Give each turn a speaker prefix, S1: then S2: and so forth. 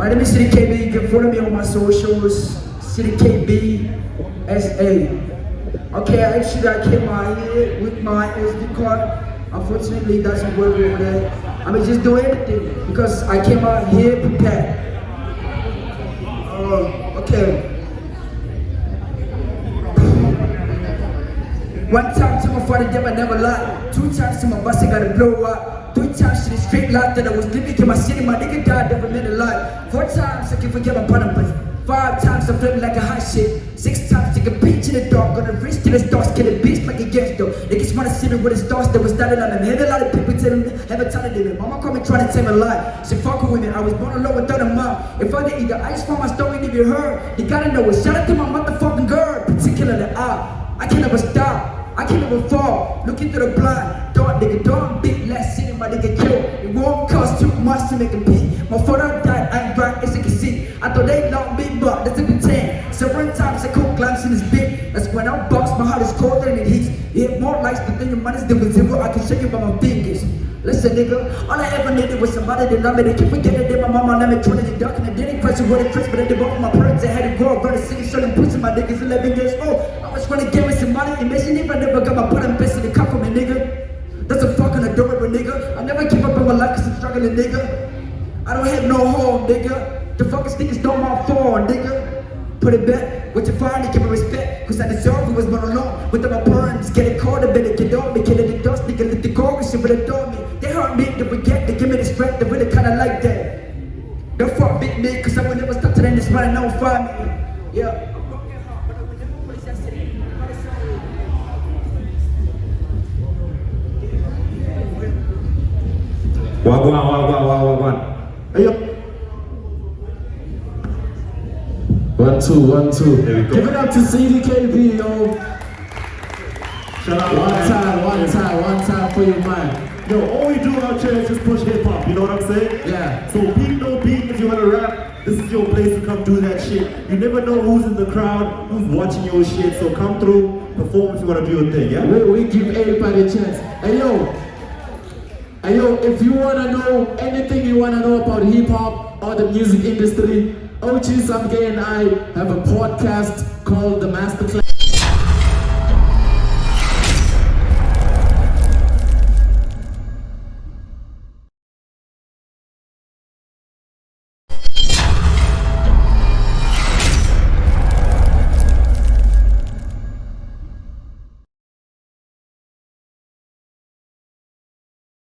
S1: My name is City KB. You can follow me on my socials. City KB SA. Okay, actually I came out here with my SD card. Unfortunately, it doesn't work over there. I mean, just do everything because I came out here prepared. Okay. One time to my father, never, never lied. 2 times to my boss, I gotta blow up. 3 times to the straight life that I was living in my city. My nigga died, never meant a lie. 4 times I can forget my partner, but 5 times I feel like a hot shit. 6 times take a beach in the dark, gonna reach to the stars, kill a beast like a gangster. Niggas wanna see me with the stars that was started on them. Heard a lot of people tell me, have a time to live. Mama called me trying to tell me a lie. She fucking with me, I was born alone without a mom. If I didn't eat the ice from my story, if you heard, you gotta know it. Shout out to my motherfucking girl, particularly I can't ever stop. I can't ever fall, look into the blind. Don't nigga, don't beat, let's see my nigga kill. It won't cost too much to make a beat. My father died, I'm right as you can see. I thought they loved me, but that's a pretend. Several times I cold glance in his bit. That's when I box, my heart is colder than it heats. You hit more lights, but then your money's doing zero. I can show you by my fingers. Listen nigga, all I ever needed was somebody that loved me. They keep forgetting that my mama let me turn in the dark. And I didn't question what it Chris, but I did both of my parents. I had to grow up, run a city, selling pussy. My niggas 11 years old. I was trying to get me some money. Imagine if I never got my butt and best in the cup for me, nigga. That's a fucking adorable nigga. I never keep up in my life cause I'm struggling, nigga. I don't have no home, nigga. The fucking stickers don't my phone, nigga. Put it back, what you find, give me respect. Cause I deserve it was born alone. Without my parents, getting caught, I better get on me. Killing the dust, nigga, let the go, cause shit will adore me. They hurt me, they forget, they give me the strength, they really kinda like that. Don't fuck big me, cause I will never stop till then this running, don't find me. Yeah.
S2: Wagwan.
S3: Hey, yo.
S2: 1 2 1 2.
S3: There we go.
S2: Give it up to CDKB, yo.
S3: Shout out.
S2: One time for your man.
S3: Yo, all we do out here is just push hip hop, you know what I'm saying?
S2: Yeah.
S3: So beat no beat, if you wanna rap, this is your place to come do that shit. You never know who's in the crowd, who's watching your shit, so come through, perform if you wanna do your thing, yeah?
S2: We give everybody a chance. Hey yo, if you wanna know anything you wanna know about hip hop or the music industry, OG Samke and I have a podcast called The Masterclass.